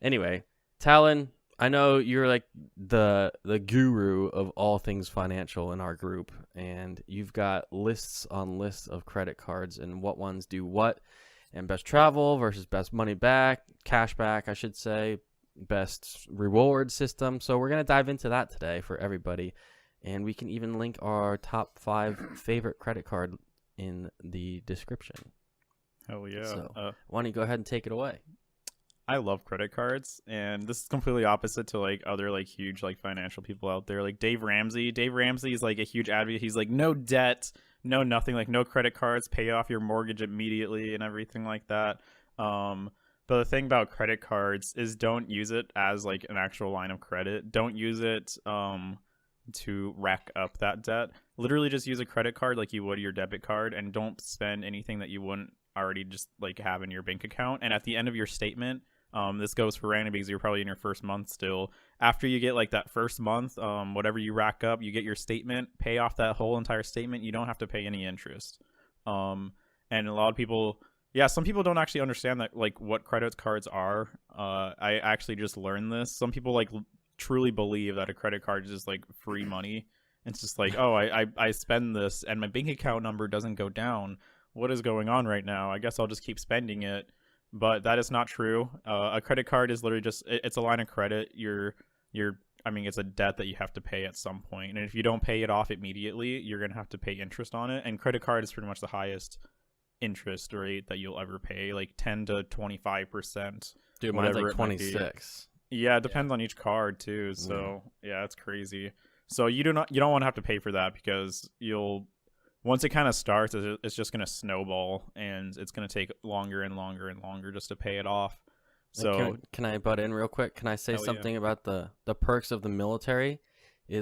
Anyway, Talon, I know you're like the guru of all things financial in our group, and you've got lists on lists of credit cards and what ones do what, and best travel versus best money back, cash back, I should say, best reward system. So we're gonna dive into that today for everybody, and we can even link our top 5 favorite credit card in the description. Hell yeah. So why don't you go ahead and take it away? I love credit cards, and this is completely opposite to like other like huge like financial people out there, like Dave Ramsey. Dave Ramsey is like a huge advocate. He's like, no debt, no nothing, like no credit cards, pay off your mortgage immediately and everything like that. But the thing about credit cards is don't use it as like an actual line of credit. Don't use it to rack up that debt. Literally just use a credit card like you would your debit card, and don't spend anything that you wouldn't already just like have in your bank account. And at the end of your statement, this goes for Randy because you're probably in your first month still. After you get like that first month, whatever you rack up, you get your statement, pay off that whole entire statement. You don't have to pay any interest. And a lot of people, yeah, some people don't actually understand that like what credit cards are. I actually just learned this. Some people like truly believe that a credit card is just like free money. It's just like, oh, I spend this and my bank account number doesn't go down. What is going on right now? I guess I'll just keep spending it. But that is not true. A credit card is literally just, it's a line of credit. I mean, it's a debt that you have to pay at some point. And if you don't pay it off immediately, you're going to have to pay interest on it. And credit card is pretty much the highest interest rate that you'll ever pay, like 10 to 25%. Dude, mine's like 26. Yeah, it depends on each card too. So yeah, it's crazy. So you don't want to have to pay for that because once it kind of starts, it's just going to snowball, and it's going to take longer and longer and longer just to pay it off. So can I butt in real quick? Can I say something about the perks of the military?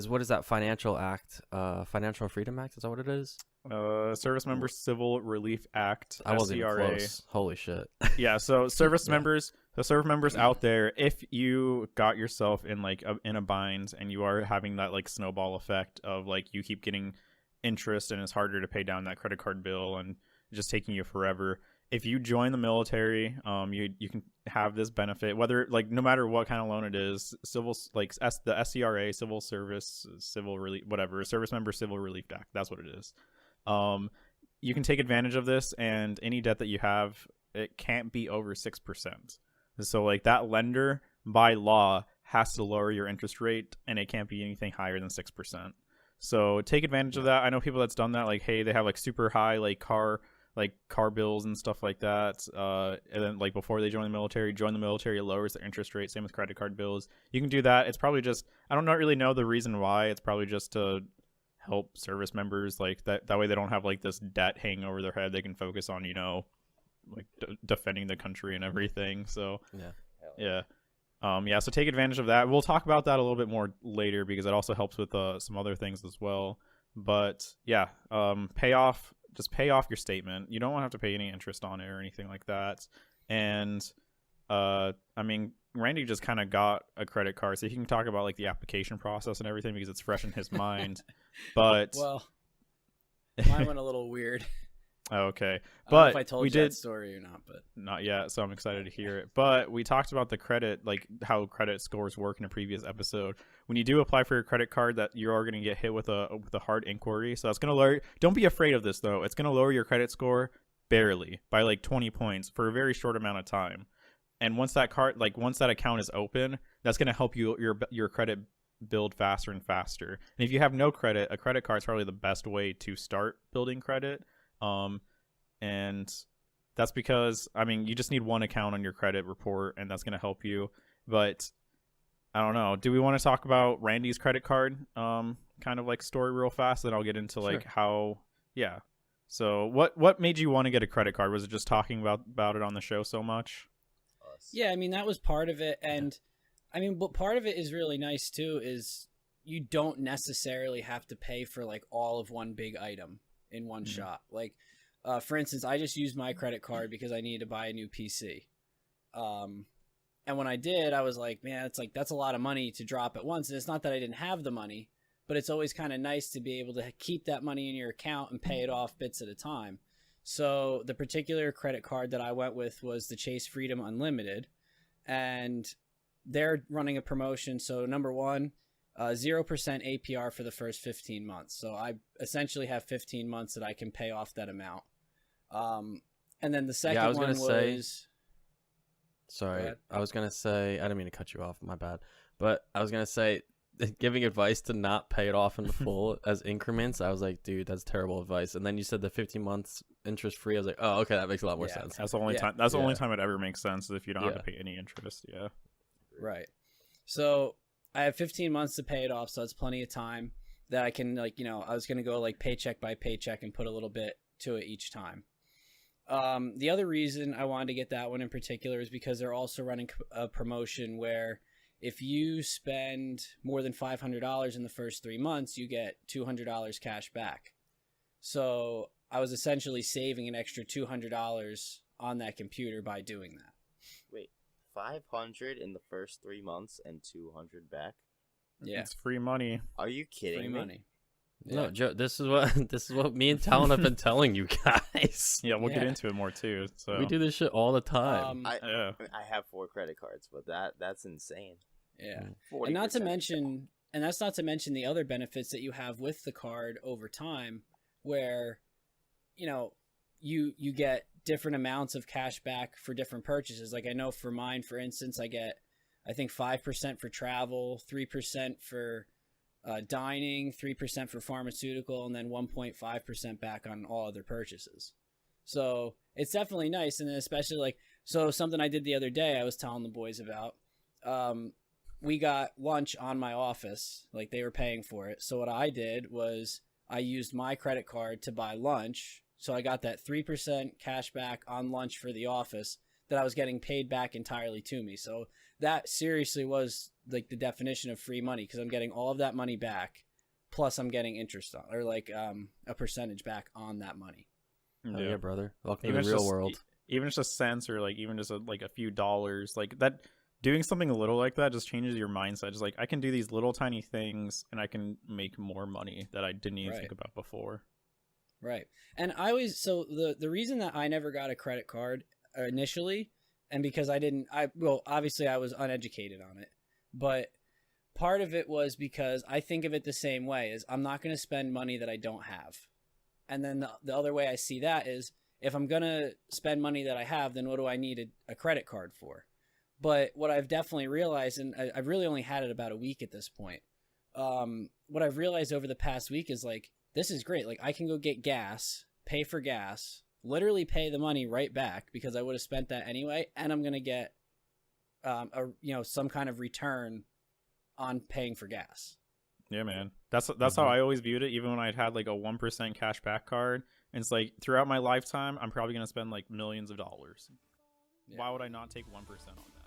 What is that Financial Freedom Act? Is that what it is? Service Member Civil Relief Act. I wasn't even close. Holy shit. Yeah. So service members out there, if you got yourself in like in a bind and you are having that like snowball effect of like you keep getting interest and it's harder to pay down that credit card bill and just taking you forever, if you join the military, you can have this benefit, whether like no matter what kind of loan it is, civil, like the SCRA, Civil Service Civil Relief, whatever, Service Member Civil Relief Act, that's what it is. You can take advantage of this, and any debt that you have, it can't be over 6%. So like that lender by law has to lower your interest rate, and it can't be anything higher than 6%. So take advantage of that. I know people that's done that, like, hey, they have like super high like car bills and stuff like that. And then like before they join the military, it lowers the interest rate. Same with credit card bills. You can do that. It's probably just, I don't really know the reason why. It's probably just to help service members, like that way they don't have like this debt hanging over their head. They can focus on, like defending the country and everything. So yeah. So take advantage of that. We'll talk about that a little bit more later because it also helps with some other things as well. But yeah, pay off your statement. You don't want to have to pay any interest on it or anything like that. And I mean, Randy just kind of got a credit card, so he can talk about like the application process and everything because it's fresh in his mind. But well, mine went a little weird. Okay, but I don't know if I told you that story or not, but not yet. So I'm excited to hear it. But we talked about the credit, like how credit scores work in a previous episode. When you do apply for your credit card, that you are going to get hit with a hard inquiry. So that's going to lower. Don't be afraid of this though. It's going to lower your credit score barely by like 20 points for a very short amount of time. And once that account is open, that's going to help your credit build faster and faster. And if you have no credit, a credit card is probably the best way to start building credit. And that's because, I mean, you just need one account on your credit report, and that's going to help you. But I don't know. Do we want to talk about Randy's credit card, kind of like story real fast? Then I'll get into like how, yeah. So what made you want to get a credit card? Was it just talking about it on the show so much? Yeah, I mean, that was part of it. And I mean, but part of it is really nice too, is you don't necessarily have to pay for like all of one big item in one shot. Like, for instance, I just used my credit card because I needed to buy a new PC. And when I did, I was like, man, it's like, that's a lot of money to drop at once. And it's not that I didn't have the money, but it's always kind of nice to be able to keep that money in your account and pay it off bits at a time. So the particular credit card that I went with was the Chase Freedom Unlimited. And they're running a promotion. So number one, 0% APR for the first 15 months. So I essentially have 15 months that I can pay off that amount. And then the second I was one gonna say- was. Sorry, ahead. I was gonna say I didn't mean to cut you off. My bad. But I was gonna say, giving advice to not pay it off in full as increments. I was like, dude, that's terrible advice. And then you said the 15 months interest free. I was like, oh, okay, that makes a lot more Yeah. sense. That's the only Yeah. time. That's the only Yeah. time it ever makes sense is if you don't have Yeah. to pay any interest. Yeah. Right. So I have 15 months to pay it off, so that's plenty of time that I can, like, I was going to go like paycheck by paycheck and put a little bit to it each time. The other reason I wanted to get that one in particular is because they're also running a promotion where if you spend more than $500 in the first 3 months, you get $200 cash back. So I was essentially saving an extra $200 on that computer by doing that. Wait, 500 in the first 3 months and 200 back? Yeah. It's free money. Are you kidding Free me? money. No, Yeah. Joe, this is what me and Talon have been telling you guys. Yeah, we'll get Yeah. into it more too. So We do this shit all the time. Yeah. I have 4 credit cards, but that's insane. Yeah. 40% And not to back. mention, and that's not to mention the other benefits that you have with the card over time, where, you get different amounts of cash back for different purchases. Like I know for mine, for instance, I get, I think 5% for travel, 3% for dining, 3% for pharmaceutical, and then 1.5% back on all other purchases. So it's definitely nice. And then especially so something I did the other day, I was telling the boys about, we got lunch on my office, like they were paying for it. So what I did was I used my credit card to buy lunch. So I got that 3% cash back on lunch for the office that I was getting paid back entirely to me. So that seriously was like the definition of free money, because I'm getting all of that money back, plus I'm getting interest on, or a percentage back on that money. Oh, yeah, brother. Welcome Even to if the real just- world. Even just a cent or even just a few dollars, like that. Doing something little like that just changes your mindset. Just I can do these little tiny things and I can make more money that I didn't even Right. think about before. Right. And I always, so the reason that I never got a credit card initially, and because obviously I was uneducated on it, but part of it was because I think of it the same way, is I'm not going to spend money that I don't have. And then the other way I see that is, if I'm going to spend money that I have, then what do I need a credit card for? But what I've definitely realized, and I've really only had it about a week at this point, what I've realized over the past week is this is great. I can go get gas, pay for gas, literally pay the money right back because I would have spent that anyway, and I'm going to get some kind of return on paying for gas. Yeah, man. That's how I always viewed it. Even when I'd had a 1% cash back card, and it's throughout my lifetime, I'm probably gonna spend millions of dollars. Yeah. Why would I not take 1% on that?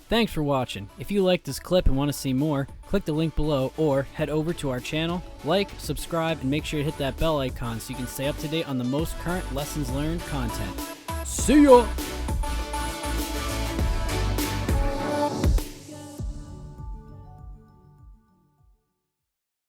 Thanks for watching. If you liked this clip and want to see more, click the link below or head over to our channel, subscribe, and make sure to hit that bell icon so you can stay up to date on the most current lessons learned content. See ya!